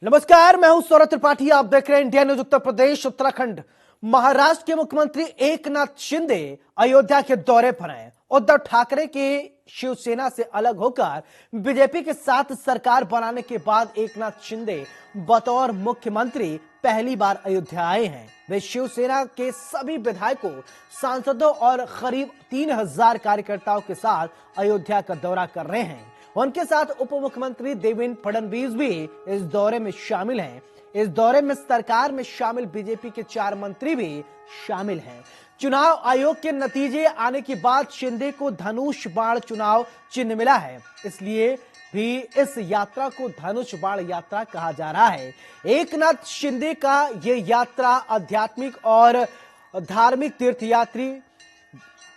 नमस्कार, मैं हूं सौरभ त्रिपाठी। आप देख रहे हैं इंडिया न्यूज। उत्तर प्रदेश उत्तराखंड महाराष्ट्र के मुख्यमंत्री एकनाथ शिंदे अयोध्या के दौरे पर हैं। उद्धव ठाकरे के शिवसेना से अलग होकर बीजेपी के साथ सरकार बनाने के बाद एकनाथ शिंदे बतौर मुख्यमंत्री पहली बार अयोध्या आए हैं। वे शिवसेना के सभी विधायकों, सांसदों और करीब 3000 कार्यकर्ताओं के साथ अयोध्या का दौरा कर रहे हैं। उनके साथ उप मुख्यमंत्री देवेंद्र फडणवीस भी इस दौरे में शामिल हैं। इस दौरे में सरकार में शामिल बीजेपी के 4 मंत्री भी शामिल हैं। चुनाव आयोग के नतीजे आने के बाद शिंदे को धनुष बाण चुनाव चिन्ह मिला है, इसलिए भी इस यात्रा को धनुष बाण यात्रा कहा जा रहा है। एकनाथ शिंदे का ये यात्रा आध्यात्मिक और धार्मिक तीर्थयात्री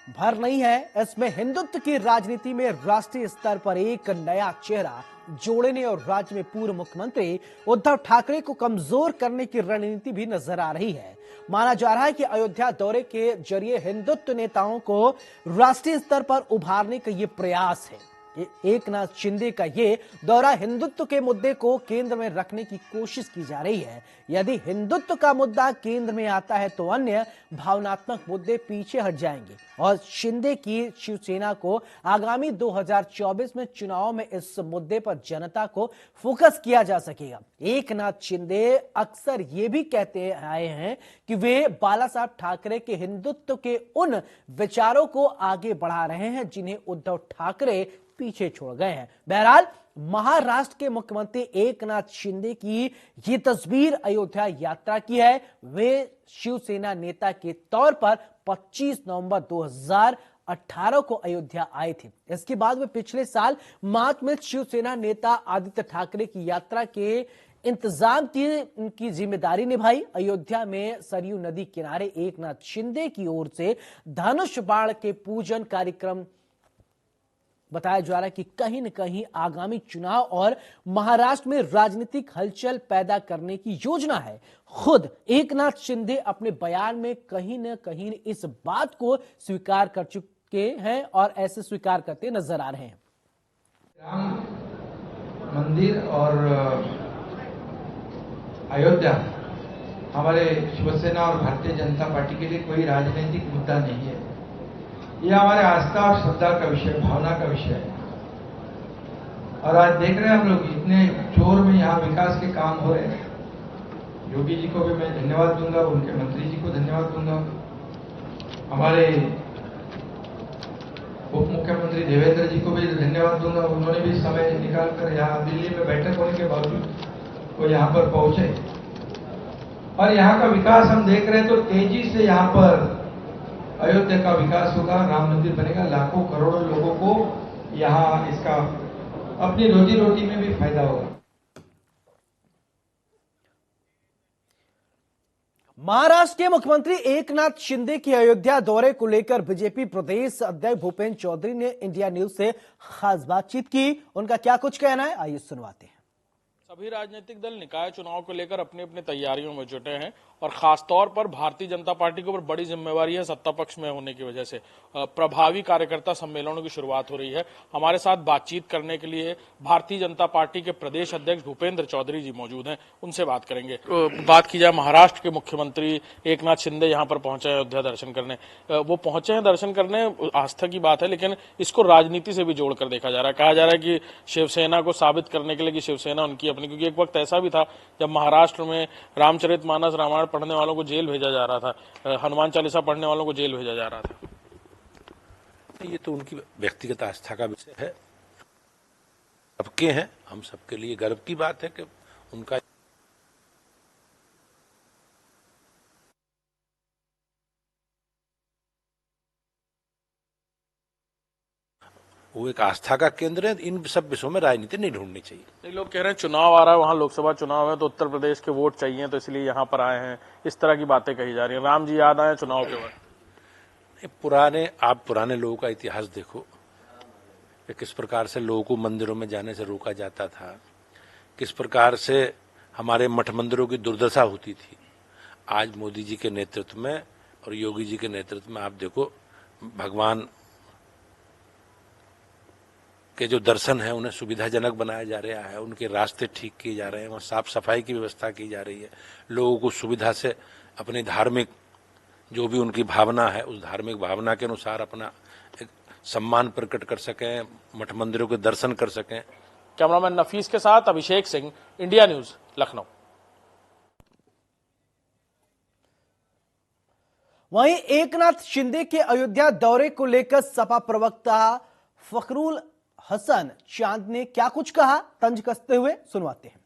भर नहीं है, इसमें हिंदुत्व की राजनीति में राष्ट्रीय स्तर पर एक नया चेहरा जोड़ने और राज्य में पूर्व मुख्यमंत्री उद्धव ठाकरे को कमजोर करने की रणनीति भी नजर आ रही है। माना जा रहा है कि अयोध्या दौरे के जरिए हिंदुत्व नेताओं को राष्ट्रीय स्तर पर उभारने का ये प्रयास है। एकनाथ शिंदे का ये दौरा हिंदुत्व के मुद्दे को केंद्र में रखने की कोशिश की जा रही है। यदि हिंदुत्व का मुद्दा केंद्र में आता है तो अन्य भावनात्मक मुद्दे पीछे हट जाएंगे और शिंदे की शिवसेना को आगामी 2024 में चुनाव में इस मुद्दे पर जनता को फोकस किया जा सकेगा। एकनाथ शिंदे अक्सर ये भी कहते आए हैं कि वे बाला साहब ठाकरे के हिंदुत्व के उन विचारों को आगे बढ़ा रहे हैं जिन्हें उद्धव ठाकरे पीछे छोड़ गए हैं। बहरहाल महाराष्ट्र के मुख्यमंत्री एकनाथ शिंदे की ये तस्वीर अयोध्या यात्रा की है। वे शिवसेना नेता के तौर पर 25 नवंबर 2018 को अयोध्या आए थे। इसके बाद वे पिछले साल मार्च में शिवसेना नेता आदित्य ठाकरे की यात्रा के इंतजाम की उनकी जिम्मेदारी निभाई। अयोध्या में सरयू नदी किनारे एकनाथ शिंदे की ओर से धनुष बाण के पूजन कार्यक्रम बताया जा रहा है कि कहीं न कहीं आगामी चुनाव और महाराष्ट्र में राजनीतिक हलचल पैदा करने की योजना है। खुद एकनाथ शिंदे अपने बयान में कहीं न कहीं इस बात को स्वीकार कर चुके हैं और ऐसे स्वीकार करते नजर आ रहे हैं। राम मंदिर और अयोध्या हमारे शिवसेना और भारतीय जनता पार्टी के लिए कोई राजनीतिक मुद्दा नहीं है। यह हमारे आस्था और श्रद्धा का विषय, भावना का विषय है। और आज देख रहे हैं हम लोग इतने जोर में यहाँ विकास के काम हो रहे हैं। योगी जी को भी मैं धन्यवाद दूंगा, उनके मंत्री जी को धन्यवाद दूंगा, हमारे उप मुख्यमंत्री देवेंद्र जी को भी धन्यवाद दूंगा। उन्होंने भी समय निकालकर यहाँ दिल्ली में बैठक होने के बावजूद वो यहाँ पर पहुंचे और यहाँ का विकास हम देख रहे हैं। तो तेजी से यहाँ पर अयोध्या का विकास होगा, राम मंदिर बनेगा, लाखों करोड़ों लोगों को यहाँ इसका अपनी रोजी रोटी में भी फायदा होगा। महाराष्ट्र के मुख्यमंत्री एकनाथ शिंदे के अयोध्या दौरे को लेकर बीजेपी प्रदेश अध्यक्ष भूपेंद्र चौधरी ने इंडिया न्यूज से खास बातचीत की। उनका क्या कुछ कहना है, आइए सुनवाते हैं। सभी राजनीतिक दल निकाय चुनाव को लेकर अपनी अपनी तैयारियों में जुटे हैं और खासतौर पर भारतीय जनता पार्टी के ऊपर बड़ी जिम्मेवारी है। सत्ता पक्ष में होने की वजह से प्रभावी कार्यकर्ता सम्मेलनों की शुरुआत हो रही है। हमारे साथ बातचीत करने के लिए भारतीय जनता पार्टी के प्रदेश अध्यक्ष भूपेंद्र चौधरी जी मौजूद हैं, उनसे बात करेंगे। बात की जाए महाराष्ट्र के मुख्यमंत्री एकनाथ शिंदे यहाँ पर पहुंचे हैं अयोध्या दर्शन करने। वो पहुंचे हैं दर्शन करने, आस्था की बात है, लेकिन इसको राजनीति से भी जोड़कर देखा जा रहा है। कहा जा रहा है कि शिवसेना को साबित करने के लिए कि शिवसेना उनकी अपनी, क्योंकि एक वक्त ऐसा भी था जब महाराष्ट्र में रामचरितमानस रामायण पढ़ने वालों को जेल भेजा जा रहा था, हनुमान चालीसा पढ़ने वालों को जेल भेजा जा रहा था। ये तो उनकी व्यक्तिगत आस्था का विषय है, सबके हैं, हम सबके लिए गर्व की बात है कि उनका वो एक आस्था का केंद्र है। इन सब विषयों में राजनीति नहीं ढूंढनी चाहिए। लोग कह रहे हैं चुनाव आ रहा है, वहां लोकसभा चुनाव है तो उत्तर प्रदेश के वोट चाहिए तो इसलिए यहाँ पर आए हैं, इस तरह की बातें कही जा रही हैं। राम जी याद आए चुनाव के बाद? आप पुराने लोगों का इतिहास देखो कि किस प्रकार से लोगों को मंदिरों में जाने से रोका जाता था, किस प्रकार से हमारे मठ मंदिरों की दुर्दशा होती थी। आज मोदी जी के नेतृत्व में और योगी जी के नेतृत्व में आप देखो, भगवान के जो दर्शन है उन्हें सुविधाजनक बनाया जा रहा है, उनके रास्ते ठीक किए जा रहे हैं, वहाँ साफ सफाई की व्यवस्था की जा रही है, लोगों को सुविधा से अपनी धार्मिक जो भी उनकी भावना है उस धार्मिक भावना के अनुसार अपना एक सम्मान प्रकट कर सकें, मठ मंदिरों के दर्शन कर सकें। कैमरामैन नफीस के साथ अभिषेक सिंह, इंडिया न्यूज, लखनऊ। वहीं एकनाथ शिंदे के अयोध्या दौरे को लेकर सपा प्रवक्ता फखरुल हसन चांद ने क्या कुछ कहा, तंज कसते हुए सुनवाते हैं।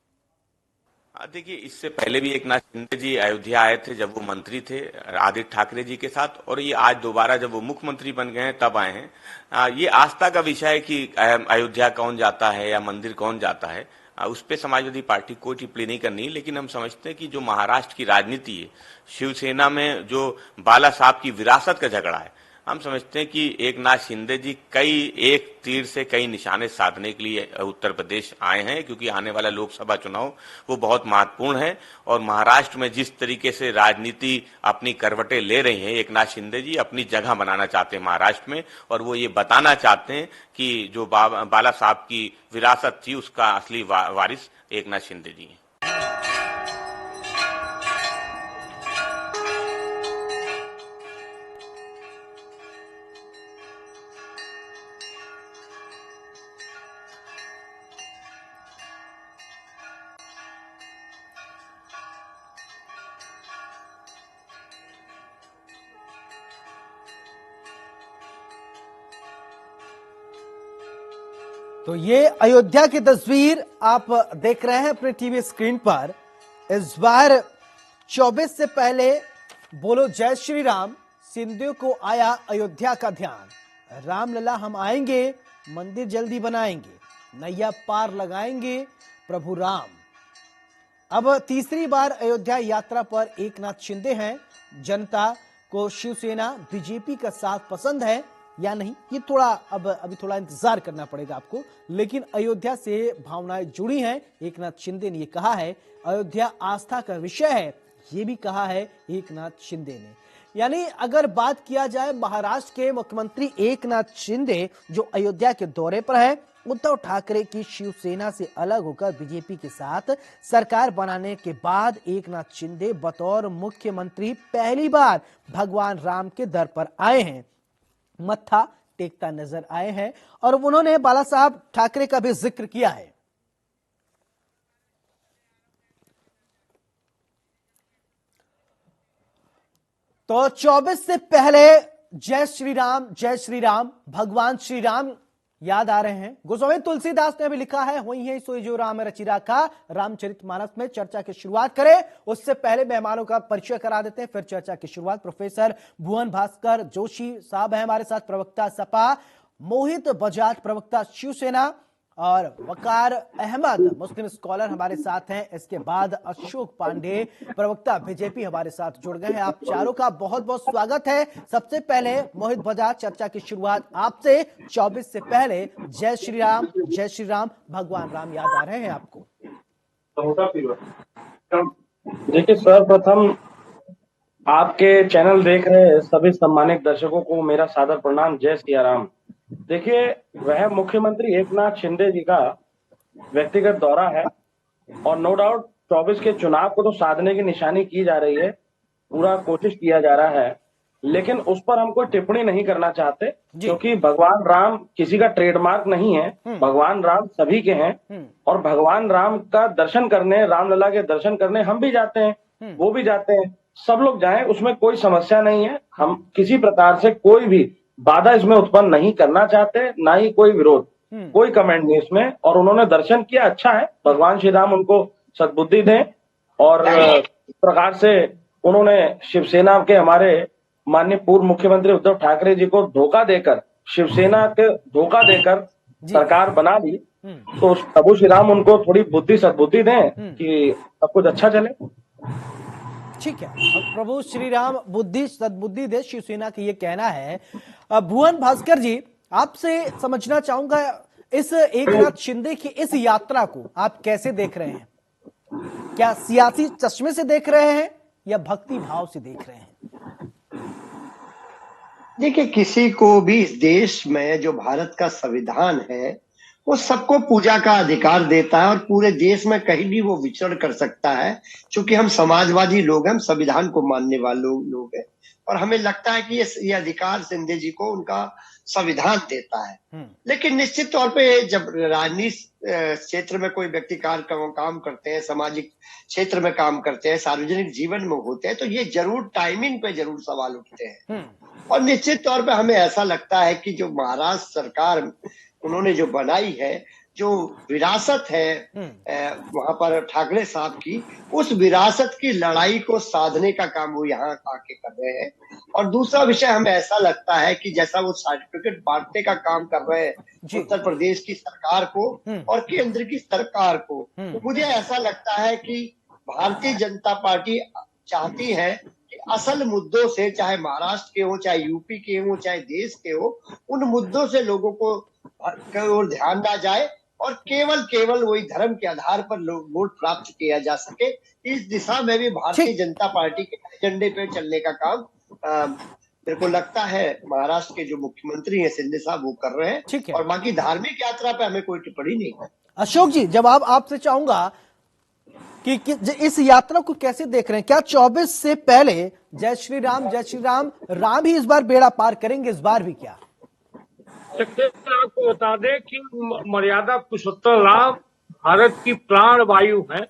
देखिए, इससे पहले भी एकनाथ शिंदे जी अयोध्या आए थे जब वो मंत्री थे आदित्य ठाकरे जी के साथ, और ये आज दोबारा जब वो मुख्यमंत्री बन गए हैं तब आए हैं। ये आस्था का विषय है कि अयोध्या कौन जाता है या मंदिर कौन जाता है, उस पर समाजवादी पार्टी कोई टिप्पणी नहीं करनी, लेकिन हम समझते हैं कि जो महाराष्ट्र की राजनीति है, शिवसेना में जो बाला साहब की विरासत का झगड़ा है, हम समझते हैं कि एकनाथ शिंदे जी कई एक तीर से कई निशाने साधने के लिए उत्तर प्रदेश आए हैं, क्योंकि आने वाला लोकसभा चुनाव वो बहुत महत्वपूर्ण है। और महाराष्ट्र में जिस तरीके से राजनीति अपनी करवटें ले रही हैं, एकनाथ शिंदे जी अपनी जगह बनाना चाहते हैं महाराष्ट्र में, और वो ये बताना चाहते हैं कि जो बाला साहब की विरासत थी उसका असली वारिस एकनाथ शिंदे जी हैं। तो ये अयोध्या की तस्वीर आप देख रहे हैं अपने टीवी स्क्रीन पर। इस बार 24 से पहले बोलो जय श्री राम, सिंधियों को आया अयोध्या का ध्यान। रामलला हम आएंगे, मंदिर जल्दी बनाएंगे, नैया पार लगाएंगे प्रभु राम। अब तीसरी बार अयोध्या यात्रा पर एकनाथ शिंदे हैं। जनता को शिवसेना बीजेपी का साथ पसंद है या नहीं, ये थोड़ा अभी थोड़ा इंतजार करना पड़ेगा आपको, लेकिन अयोध्या से भावनाएं जुड़ी हैं। एकनाथ शिंदे ने ये कहा है अयोध्या आस्था का विषय है, ये भी कहा है एकनाथ शिंदे ने। यानी अगर बात किया जाए महाराष्ट्र के मुख्यमंत्री एकनाथ शिंदे जो अयोध्या के दौरे पर है, उद्धव ठाकरे की शिवसेना से अलग होकर बीजेपी के साथ सरकार बनाने के बाद एकनाथ शिंदे बतौर मुख्यमंत्री पहली बार भगवान राम के दर पर आए हैं, मत्था टेकता नजर आए हैं, और उन्होंने बाला साहब ठाकरे का भी जिक्र किया है। तो 24 से पहले जय श्री राम, भगवान श्री राम याद आ रहे हैं। गोस्वामी तुलसीदास ने भी लिखा है, वही है सोई जो राम रचि राखा। रामचरितमानस में चर्चा की शुरुआत करें उससे पहले मेहमानों का परिचय करा देते हैं, फिर चर्चा की शुरुआत। प्रोफेसर भुवन भास्कर जोशी साहब हैं हमारे साथ, प्रवक्ता सपा, मोहित बजाज प्रवक्ता शिवसेना, और वकार अहमद मुस्लिम स्कॉलर हमारे साथ हैं। इसके बाद अशोक पांडे प्रवक्ता बीजेपी हमारे साथ जुड़ गए हैं। आप चारों का बहुत बहुत स्वागत है। सबसे पहले मोहित बजाज, चर्चा की शुरुआत आपसे। 24 से पहले जय श्री राम, भगवान राम याद आ रहे हैं आपको? देखिए, सर्वप्रथम आपके चैनल देख रहे सभी सम्मानित दर्शकों को मेरा सादर प्रणाम, जय सिया राम। देखिए, वह मुख्यमंत्री एकनाथ शिंदे जी का व्यक्तिगत दौरा है, और नो डाउट 24 के चुनाव को तो साधने की निशानी की जा रही है, पूरा कोशिश किया जा रहा है, लेकिन उस पर हम कोई टिप्पणी नहीं करना चाहते, क्योंकि भगवान राम किसी का ट्रेडमार्क नहीं है। भगवान राम सभी के हैं, और भगवान राम का दर्शन करने, रामलला के दर्शन करने हम भी जाते हैं, वो भी जाते हैं, सब लोग जाएं, उसमें कोई समस्या नहीं है। हम किसी प्रकार से कोई भी बाधा इसमें उत्पन्न नहीं करना चाहते, ना ही कोई विरोध, कोई कमेंट नहीं इसमें। और उन्होंने दर्शन किया, अच्छा है, भगवान श्री राम उनको सद्बुद्धि दें। और इस प्रकार से उन्होंने शिवसेना के हमारे माननीय पूर्व मुख्यमंत्री उद्धव ठाकरे जी को धोखा देकर, शिवसेना के धोखा देकर सरकार बना ली, तो प्रभु श्री राम उनको थोड़ी बुद्धि सद्बुद्धि दें कि सब कुछ अच्छा चले। ठीक है, प्रभु श्री राम बुद्धि सद्बुद्धि दे, शिवसेना का ये कहना है। भुवन भास्कर जी, आपसे समझना चाहूंगा, इस एकनाथ शिंदे की इस यात्रा को आप कैसे देख रहे हैं? क्या सियासी चश्मे से देख रहे हैं या भक्ति भाव से देख रहे हैं? देखिए, किसी को भी इस देश में जो भारत का संविधान है वो सबको पूजा का अधिकार देता है और पूरे देश में कहीं भी वो विचरण कर सकता है। क्योंकि हम समाजवादी लोग हैं, हम संविधान को मानने वाले लोग हैं और हमें लगता है कि ये अधिकार शिंदे जी को उनका संविधान देता है। लेकिन निश्चित तौर पे जब राजनीति क्षेत्र में कोई व्यक्ति काम करते हैं, सामाजिक क्षेत्र में काम करते हैं, सार्वजनिक जीवन में होते हैं, तो ये जरूर टाइमिंग पे जरूर सवाल उठते हैं। और निश्चित तौर पे हमें ऐसा लगता है कि जो महाराष्ट्र सरकार उन्होंने जो बनाई है, जो विरासत है वहां पर ठाकरे साहब की, उस विरासत की लड़ाई को साधने का काम वो यहाँ आके कर रहे हैं। और दूसरा विषय हमें ऐसा लगता है कि जैसा वो सर्टिफिकेट बांटने का काम कर रहे हैं उत्तर प्रदेश की सरकार को और केंद्र की सरकार को, मुझे ऐसा लगता है कि भारतीय जनता पार्टी चाहती है कि असल मुद्दों से, चाहे महाराष्ट्र के हो, चाहे यूपी के हो, चाहे देश के हो, उन मुद्दों से लोगों को और ध्यान ना जाए और केवल वही धर्म के आधार पर वोट प्राप्त किया जा सके। इस दिशा में भी भारतीय जनता पार्टी के एजेंडे पे चलने का काम मेरे को लगता है महाराष्ट्र के जो मुख्यमंत्री हैं शिंदे साहब वो कर रहे हैं। और बाकी धार्मिक यात्रा पे हमें कोई टिप्पणी नहीं है। अशोक जी, जब आपसे चाहूंगा कि इस यात्रा को कैसे देख रहे हैं? क्या 24 से पहले जय श्री राम राम ही इस बार बेड़ा पार करेंगे? इस बार भी क्या? आपको बता दें कि मर्यादा पुरुषोत्तम राम भारत की प्राण वायु है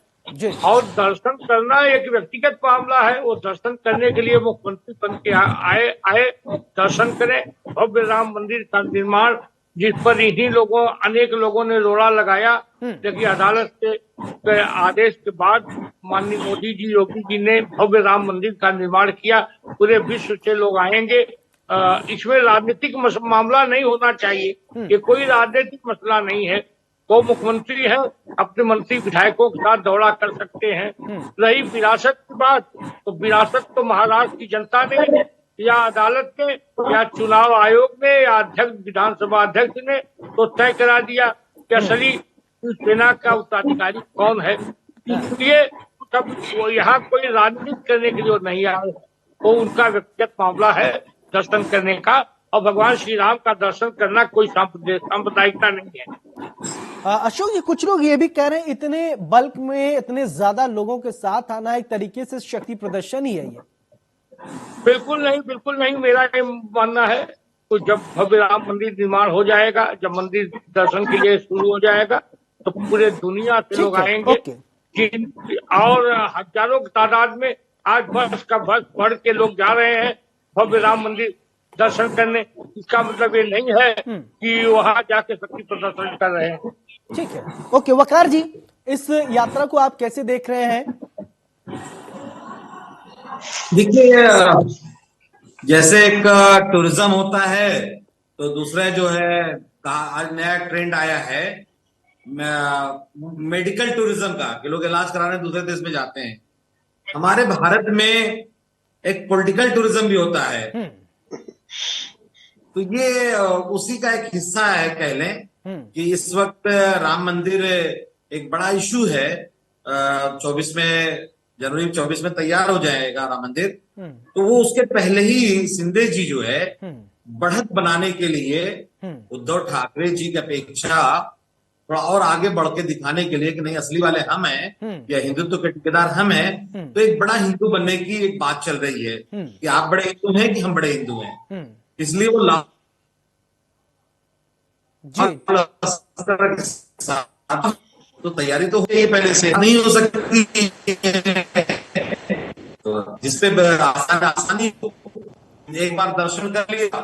और दर्शन करना एक व्यक्तिगत मामला है। वो दर्शन करने के लिए मुख्यमंत्री बन के आए दर्शन करें। भव्य राम मंदिर का निर्माण, जिस पर इन्हीं अनेक लोगों ने रोड़ा लगाया, लेकिन अदालत के आदेश के बाद माननीय मोदी जी, योगी जी ने भव्य राम मंदिर का निर्माण किया। पूरे विश्व से लोग आएंगे। इसमें राजनीतिक मामला नहीं होना चाहिए। ये कोई राजनीतिक मसला नहीं है। तो मुख्यमंत्री है, अपने मंत्री विधायकों के साथ दौरा कर सकते हैं। रही विरासत की बात, तो विरासत तो महाराष्ट्र की जनता ने या अदालत ने या चुनाव आयोग ने या अध्यक्ष, विधानसभा अध्यक्ष ने तो तय करा दिया कि असली सेना का उत्तराधिकारी कौन है। इसलिए तब वो यहाँ कोई राजनीति करने के लिए नहीं आए, तो उनका व्यक्तिगत मामला है दर्शन करने का। और भगवान श्री राम का दर्शन करना कोई सांप्रदायिकता नहीं है। अशोक जी, कुछ लोग ये भी कह रहे हैं इतने बल्क में इतने ज्यादा लोगों के साथ आना एक तरीके से शक्ति प्रदर्शन ही है ये। बिल्कुल नहीं, मेरा ये मानना है। तो जब भव्य राम मंदिर निर्माण हो जाएगा, जब मंदिर दर्शन के लिए शुरू हो जाएगा, तो पूरे दुनिया से लोग आएंगे और हजारों की तादाद में आज बस भर के लोग जा रहे हैं भव्य राम मंदिर दर्शन करने। इसका मतलब ये नहीं है कि वहां जाके शक्ति प्रदर्शन कर रहे हैं। ठीक है, ओके। वकार जी, इस यात्रा को आप कैसे देख रहे हैं? देखिए, जैसे एक टूरिज्म होता है, तो दूसरा जो है आज नया ट्रेंड आया है मेडिकल टूरिज्म का, कि लोग इलाज कराने दूसरे देश में जाते हैं। हमारे भारत में एक पॉलिटिकल टूरिज्म भी होता है, तो ये उसी का एक हिस्सा है। कह लें कि इस वक्त राम मंदिर एक बड़ा इशू है। 24 में जनवरी 24 में तैयार हो जाएगा राम मंदिर, तो वो उसके पहले ही शिंदे जी जो है बढ़त बनाने के लिए उद्धव ठाकरे जी की अपेक्षा थोड़ा और आगे बढ़ के दिखाने के लिए कि नहीं, असली वाले हम हैं या हिंदुत्व के ठेकेदार हम हैं, तो एक बड़ा हिंदू बनने की एक बात चल रही है कि आप बड़े हिंदू हैं कि हम बड़े हिंदू हैं। इसलिए वो तो तैयारी तो है पहले से, नहीं हो सकती तो जिससे आसानी एक बार दर्शन कर लिया,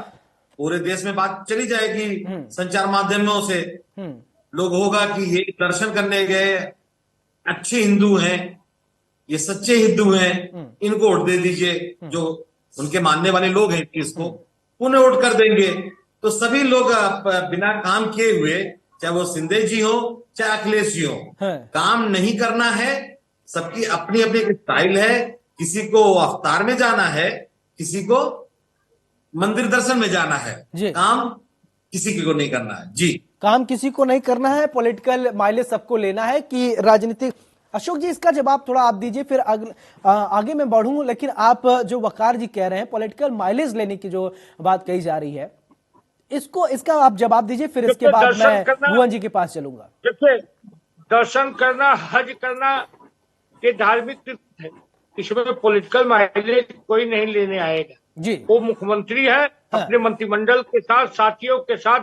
पूरे देश में बात चली जाएगी संचार माध्यमों से। लोग होगा कि ये दर्शन करने गए अच्छे हिंदू हैं, ये सच्चे हिंदू हैं, इनको वोट दे दीजिए। जो उनके मानने वाले लोग हैं इसको उन्हें वोट कर देंगे। तो सभी लोग बिना काम किए हुए, चाहे वो शिंदे जी हो चाहे अखिलेश जी हो, काम नहीं करना है। सबकी अपनी अपनी एक स्टाइल है। किसी को अवतार में जाना है, किसी को मंदिर दर्शन में जाना है। काम किसी को नहीं करना है। जी, काम किसी को नहीं करना है, पॉलिटिकल माइलेज सबको लेना है कि राजनीतिक। अशोक जी, इसका जवाब थोड़ा आप दीजिए, फिर आगे मैं बढ़ूं। लेकिन आप जो वकार जी कह रहे हैं पॉलिटिकल माइलेज लेने की जो बात कही जा रही है, इसका आप जवाब दीजिए, फिर इसके बाद मैं भुवन जी के पास चलूंगा। देखिए, दर्शन करना, हज करना ये धार्मिक तीर्थ है, इसमें पॉलिटिकल माइलेज कोई नहीं लेने आएगा जी। वो मुख्यमंत्री है, अपने मंत्रिमंडल के साथ, साथियों के साथ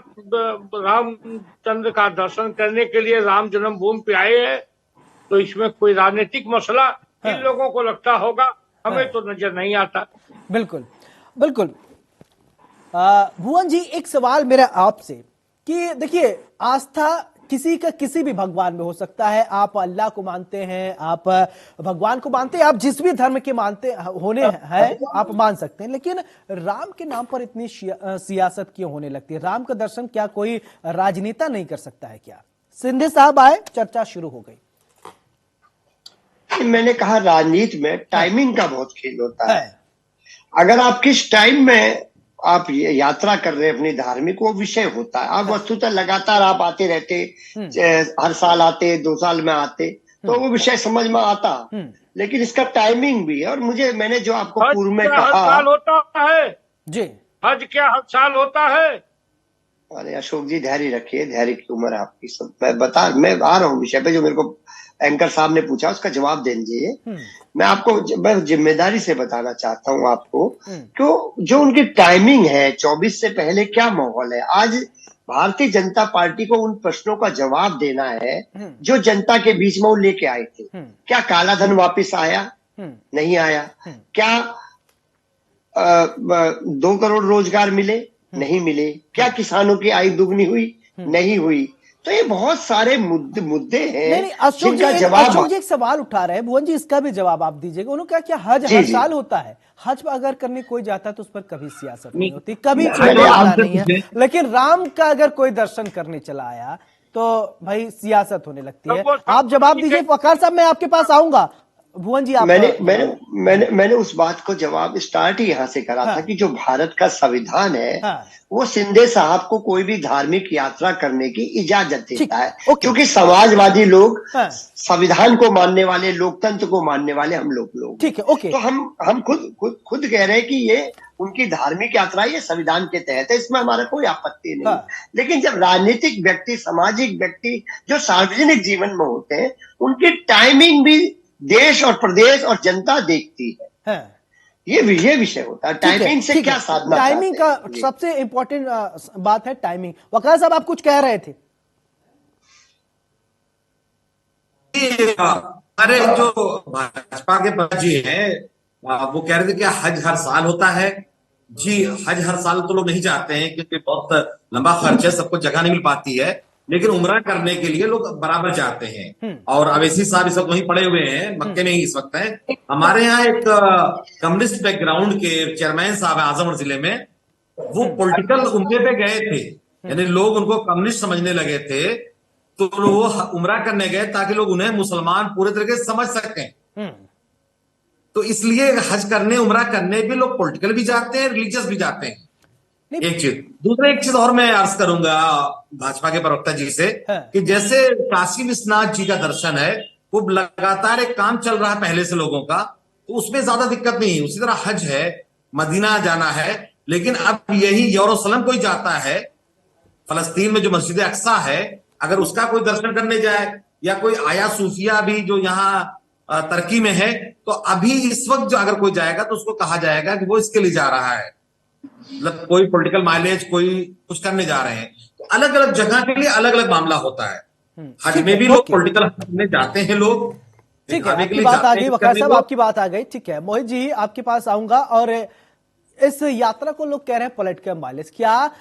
रामचंद्र का दर्शन करने के लिए राम जन्मभूमि पे आए हैं, तो इसमें कोई राजनीतिक मसला इन लोगों को लगता होगा, हमें तो नजर नहीं आता। बिल्कुल बिल्कुल। भुवन जी, एक सवाल मेरा आपसे कि देखिए, आस्था किसी का किसी भी भगवान में हो सकता है। आप अल्लाह को मानते हैं, आप भगवान को मानते हैं, आप जिस भी धर्म के मानते होने हैं आप मान सकते हैं, लेकिन राम के नाम पर इतनी सियासत क्यों होने लगती है? राम का दर्शन क्या कोई राजनेता नहीं कर सकता है क्या? शिंदे साहब आए, चर्चा शुरू हो गई। मैंने कहा राजनीति में टाइमिंग का बहुत खेल होता है। अगर आप किस टाइम में आप यात्रा कर रहे हैं अपनी धार्मिक, वो विषय होता है। आप वस्तुतः लगातार आप आते रहते, हर साल आते, 2 साल में आते, तो वो विषय समझ में आता, लेकिन इसका टाइमिंग भी है। और मैंने जो आपको पूर्व में कहा, हर साल होता है जी, हज क्या हर साल होता है? अरे अशोक जी, धैर्य रखिए, धैर्य की उम्र है आपकी। सब मैं आ रहा हूँ विषय पे। जो मेरे को एंकर साहब ने पूछा उसका जवाब दे दीजिए। मैं जिम्मेदारी से बताना चाहता हूँ आपको कि जो उनकी टाइमिंग है, 24 से पहले क्या माहौल है। आज भारतीय जनता पार्टी को उन प्रश्नों का जवाब देना है जो जनता के बीच में वो लेके आए थे। क्या काला धन वापिस आया? नहीं आया। क्या 2 करोड़ रोजगार मिले? नहीं मिले। क्या किसानों की आय दुगनी हुई? नहीं हुई। तो ये बहुत सारे मुद्दे हैं। नहीं, अशोक जी एक सवाल उठा रहे हैं, भुवन जी इसका भी जवाब आप दीजिएगा। उन्होंने कहा क्या हज हर साल होता है? हज अगर करने कोई जाता है तो उस पर कभी सियासत नहीं होती, कभी नहीं है, लेकिन राम का अगर कोई दर्शन करने चला आया तो भाई सियासत होने लगती है। आप जवाब दीजिए। वकार साहब, मैं आपके पास आऊंगा। भुवन जी, आप मैंने उस बात को जवाब स्टार्ट ही यहाँ से करा था कि जो भारत का संविधान है वो शिंदे साहब को कोई भी धार्मिक यात्रा करने की इजाजत देता है, क्योंकि समाजवादी लोग संविधान को मानने वाले, लोकतंत्र को मानने वाले हम लोग ठीक है, ओके। तो हम खुद कह रहे हैं कि ये उनकी धार्मिक यात्रा ये संविधान के तहत है, इसमें हमारा कोई आपत्ति नहीं। लेकिन जब राजनीतिक व्यक्ति, सामाजिक व्यक्ति जो सार्वजनिक जीवन में होते हैं, उनकी टाइमिंग भी देश और प्रदेश और जनता देखती है। ये विषय होता है। टाइमिंग से क्या साधना? टाइमिंग का सबसे इंपॉर्टेंट बात है टाइमिंग। वकार साहब, आप कुछ कह रहे थे। अरे जो भाजपा के प्रधान जी हैं वो कह रहे थे कि हज हर साल होता है। जी, हज हर साल तो लोग नहीं जाते हैं क्योंकि बहुत लंबा खर्च है, सबको जगह नहीं मिल पाती है, लेकिन उम्रा करने के लिए लोग बराबर जाते हैं। और अवैसी साहब इस वक्त वहीं पड़े हुए हैं, मक्के में ही इस वक्त है। हमारे यहाँ एक कम्युनिस्ट बैकग्राउंड के चेयरमैन साहब है आजमगढ़ जिले में, वो पॉलिटिकल उम्रे पे गए थे, यानी लोग उनको कम्युनिस्ट समझने लगे थे, तो वो उम्रा करने गए ताकि लोग उन्हें मुसलमान पूरे तरीके से समझ सकें। तो इसलिए हज करने, उम्रा करने भी लोग पॉलिटिकल भी जाते हैं, रिलीजियस भी जाते हैं। एक चीज और मैं अर्ज करूंगा भाजपा के प्रवक्ता जी से कि जैसे काशी विश्वनाथ जी का दर्शन है, वो लगातार एक काम चल रहा है पहले से लोगों का, तो उसमें ज्यादा दिक्कत नहीं है। उसी तरह हज है, मदीना जाना है, लेकिन अब यही यरूशलेम कोई जाता है, फलस्तीन में जो मस्जिद अक्सा है, अगर उसका कोई दर्शन करने जाए, या कोई आया सूफिया भी जो यहाँ तुर्की में है, तो अभी इस वक्त जो अगर कोई जाएगा तो उसको कहा जाएगा कि वो इसके लिए जा रहा है, मतलब कोई पॉलिटिकल माइलेज, कोई कुछ करने जा रहे हैं। तो अलग अलग जगह के लिए अलग अलग मामला होता है। हज में भी लोग पॉलिटिकल करने जाते हैं लोग। ठीक है, आपकी बात आ गई वकार साहब, आपकी बात आ गई। ठीक है, मोहित जी आपके पास आऊंगा। और इस यात्रा को लोग कह रहे हैं पॉलिटिकल माइलेज। क्या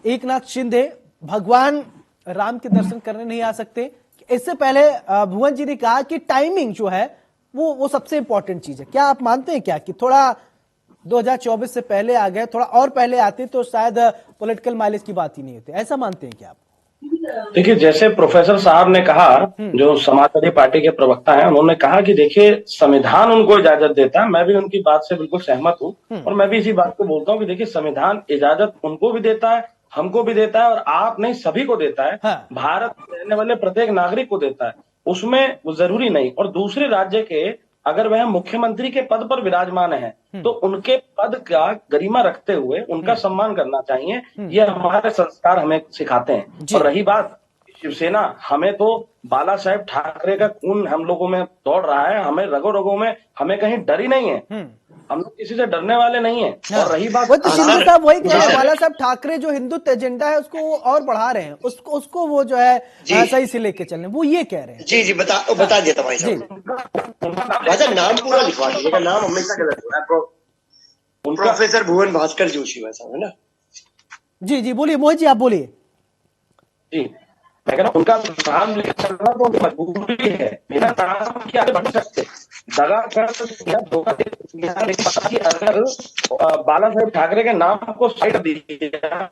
एकनाथ शिंदे भगवान राम के दर्शन करने नहीं आ सकते? इससे पहले भुवन जी ने कहा कि टाइमिंग जो है वो सबसे इंपॉर्टेंट चीज है। क्या आप मानते हैं क्या कि थोड़ा 2024 से पहले आ गए, थोड़ा और पहले आते तो शायद पॉलिटिकल माइलेज की बात ही नहीं होती? ऐसा मानते हैं क्या आप? देखिए, जैसे प्रोफेसर साहब ने कहा, जो समाजवादी पार्टी के प्रवक्ता हैं, उन्होंने कहा कि देखिए संविधान उनको इजाजत देता है। मैं भी उनकी बात से बिल्कुल सहमत हूँ, और मैं भी इसी बात को बोलता हूँ कि देखिए संविधान इजाजत उनको भी देता है, हमको भी देता है, और आप नहीं सभी को देता है। भारत में रहने वाले प्रत्येक नागरिक को देता है, उसमें वो जरूरी नहीं। और दूसरे राज्य के अगर वह मुख्यमंत्री के पद पर विराजमान है तो उनके पद का गरिमा रखते हुए उनका सम्मान करना चाहिए। ये हमारे संस्कार हमें सिखाते हैं। और रही बात शिवसेना, हमें तो बाला साहेब ठाकरे का खून हम लोगों में दौड़ रहा है, हमें रगों रगों में, हमें कहीं डर ही नहीं है, हम लोग किसी से डरने वाले नहीं है। और रही बात, वो तो शिंदे साहब वही कह रहे हैं, बाला साहब ठाकरे जो हिंदुत्व एजेंडा है उसको वो और बढ़ा रहे हैं, उसको वो जो है सही से लेके चल रहे हैं, वो ये कह रहे हैं। जी बता देता भाई साहब। राजा नाम पूरा लिखवा दीजिएगा, नाम हमेशा गलत हो रहा है। प्रोफेसर भुवन भास्कर जोशी वैसा है ना? जी बोलिए मोहित जी, आप बोलिए। जी मैं कह रहा हूं उनका नाम लेकर चलना तो मजबूरी है। मेरा नाम क्या बढ़ सकते दगा कर धोखा दे, लेकिन पता कि अगर बाला साहेब ठाकरे के नाम को साइड दिया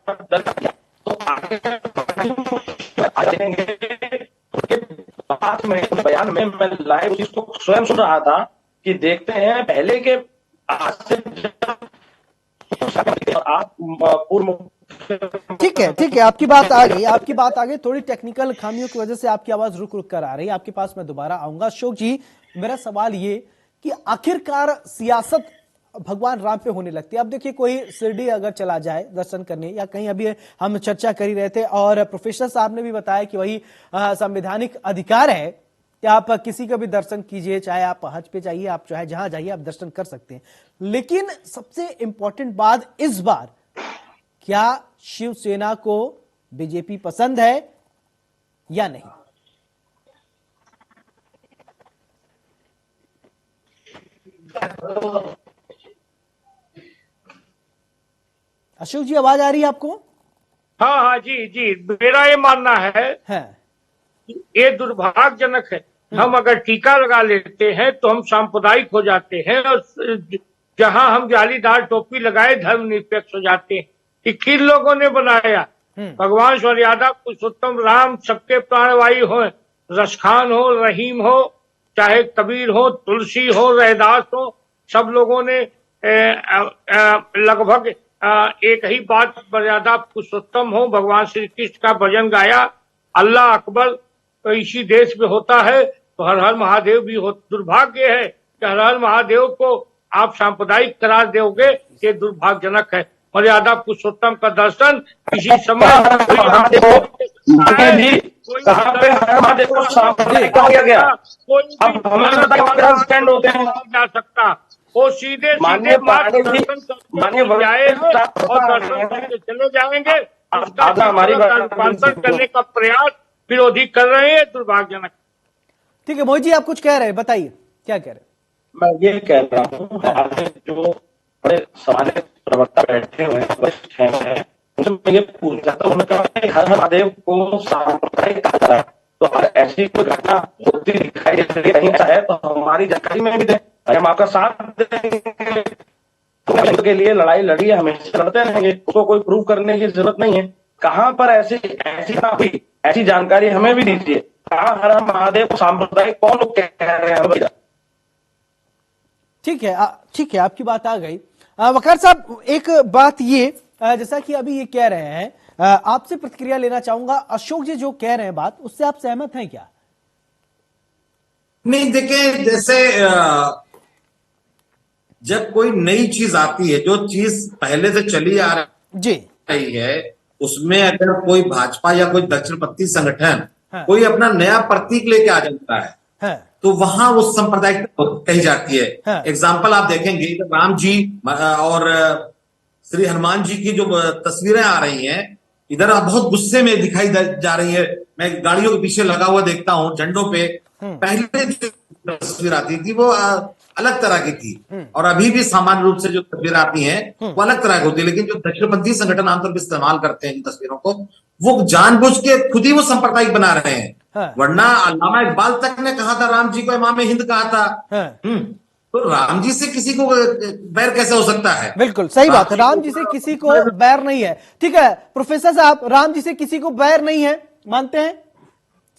तो आगे बाद में बयान में मैं लाइव इसको स्वयं सुन रहा था कि देखते हैं पहले के आज से आप पूर्व। ठीक है, आपकी बात आ गई। थोड़ी टेक्निकल खामियों की वजह से आपकी आवाज रुक कर आ रही है, आपके पास मैं दोबारा आऊंगा। अशोक जी, मेरा सवाल ये कि आखिरकार सियासत भगवान राम पे होने लगती है। अब देखिए, कोई शिरडी अगर चला जाए दर्शन करने या कहीं, अभी हम चर्चा कर ही रहे थे और प्रोफेसर साहब ने भी बताया कि वही संवैधानिक अधिकार है कि आप किसी का भी दर्शन कीजिए, चाहे आप हज पे जाइए, आप चाहे जहां जाइए आप दर्शन कर सकते हैं। लेकिन सबसे इंपॉर्टेंट बात इस बार, क्या शिवसेना को बीजेपी पसंद है या नहीं? अशोक जी, आवाज आ रही है आपको? हाँ जी मेरा ये मानना है ये दुर्भाग्यजनक है। हम अगर टीका लगा लेते हैं तो हम सांप्रदायिक हो जाते हैं, और जहां हम जालीदार टोपी लगाए धर्मनिरपेक्ष हो जाते हैं। कि किन लोगों ने बनाया? भगवान मर्यादा पुरुषोत्तम राम सबके प्राणवायु हो, रसखान हो, रहीम हो, चाहे कबीर हो, तुलसी हो, रैदास हो, सब लोगों ने लगभग एक ही बात, मर्यादा पुरुषोत्तम हो, भगवान श्री कृष्ण का भजन गाया, अल्लाह अकबर तो इसी देश में होता है, तो हर हर महादेव भी हो। दुर्भाग्य है कि हर हर महादेव को आप सांप्रदायिक करार दोगे, ये दुर्भाग्यजनक है। मर्यादा पुरुषोत्तम का दर्शन किसी समय जा सकता, वो सीधे सीधे जाए और दर्शन करके चले जाएंगे। हमारी रूपांतर करने का प्रयास विरोधी कर रहे हैं, दुर्भाग्यजनक। ठीक है मोहित जी, आप कुछ कह रहे हैं, बताइए क्या कह रहे हैं? मैं ये कह रहा हूँ, जो बड़े सामान्य प्रवक्ता बैठे हुए हैं उनसे मैं ये पूछना चाहता हूँ, उनका हर महादेव को सांप्रदायिक कहा जा रहा है, तो अगर ऐसी कोई घटना होती दिखाई दे रही नहीं है तो हमारी जानकारी में भी दें, हम आपका साथ देंगे। के लिए लड़ाई लड़ी है, हमेशा लड़ते रहेंगे, उसको कोई प्रूव करने की जरूरत नहीं है। कहाँ पर ऐसी ना हुई, ऐसी जानकारी हमें भी दीजिए। कहाँ हर महादेव को सांप्रदायिक कौन लोग कह रहे हैं? ठीक है, आपकी बात आ गई। वकार साहब, एक बात ये, जैसा कि अभी ये कह रहे हैं, आपसे प्रतिक्रिया लेना चाहूंगा। अशोक जी जो कह रहे हैं बात, उससे आप सहमत हैं क्या? नहीं, देखिए, जैसे जब कोई नई चीज आती है, जो चीज पहले से चली आ रही है, उसमें अगर कोई भाजपा या कोई दक्षिणपंथी संगठन कोई अपना नया प्रतीक लेके आ जाता है तो वहां उस सांप्रदायिक कही जाती है। एग्जाम्पल आप देखेंगे, राम जी और श्री हनुमान जी की जो तस्वीरें आ रही हैं, इधर आप बहुत गुस्से में दिखाई जा रही है। मैं गाड़ियों के पीछे लगा हुआ देखता हूँ, झंडों पे पहले जो तस्वीर आती थी वो अलग तरह की थी, और अभी भी सामान्य रूप से जो तस्वीर आती हैं वो अलग तरह की होती है। लेकिन जो दक्षिणपंथी संगठन आमतौर पर इस्तेमाल करते हैं इन तस्वीरों को, वो जानबूझ के खुद ही वो सांप्रदायिक बना रहे हैं। वरना अल्लामा इकबाल तक ने कहा था, राम जी को इमाम हिंद कहा था। तो राम जी से किसी को बैर कैसे हो सकता है? बिल्कुल सही बात है, राम जी से किसी को बैर नहीं है। ठीक है प्रोफेसर साहब, राम जी से किसी को बैर नहीं है, मानते हैं?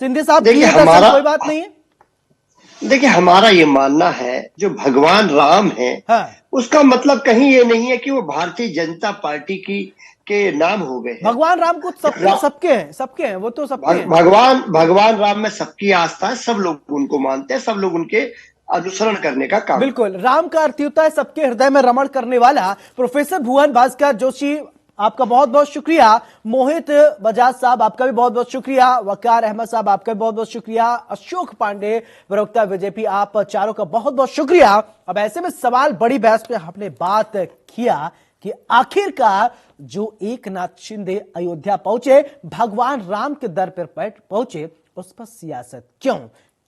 शिंदे साहब, कोई बात नहीं है। देखिए, हमारा ये मानना है, जो भगवान राम है उसका मतलब कहीं ये नहीं है कि वो भारतीय जनता पार्टी के नाम हो गए। भगवान राम को सबके हैं, वो तो सबके हैं। भगवान राम में सबकी आस्था है, सब लोग उनको मानते हैं, सब लोग उनके अनुसरण करने का काम। बिल्कुल, राम का अर्थ होता है सबके हृदय में रमण करने वाला। प्रोफेसर भुवन भास्कर जोशी, आपका बहुत बहुत शुक्रिया। मोहित बजाज साहब, आपका भी बहुत बहुत शुक्रिया। वकार अहमद साहब, आपका भी बहुत बहुत शुक्रिया। अशोक पांडे, प्रवक्ता बीजेपी, आप चारों का बहुत बहुत शुक्रिया। अब ऐसे में सवाल, बड़ी बहस में हमने बात किया कि आखिरकार जो एकनाथ शिंदे अयोध्या पहुंचे, भगवान राम के दर पर पहुंचे, उस पर सियासत क्यों?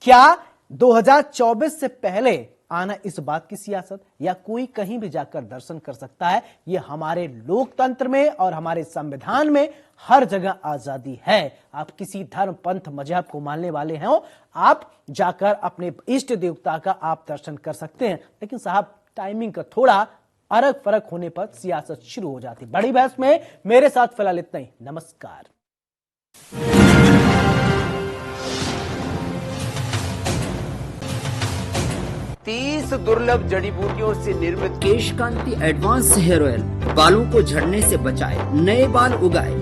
क्या 2024 से पहले आना इस बात की सियासत, या कोई कहीं भी जाकर दर्शन कर सकता है? ये हमारे लोकतंत्र में और हमारे संविधान में हर जगह आजादी है। आप किसी धर्म, पंथ, मजहब को मानने वाले हैं, आप जाकर अपने इष्ट देवता का आप दर्शन कर सकते हैं। लेकिन साहब, टाइमिंग का थोड़ा अलग फर्क होने पर सियासत शुरू हो जाती। बड़ी बहस में मेरे साथ फिलहाल इतना ही। नमस्कार। 30 दुर्लभ जड़ी बूटियों से निर्मित केश कांति एडवांस हेयर ऑयल बालों को झड़ने से बचाए, नए बाल उगाए।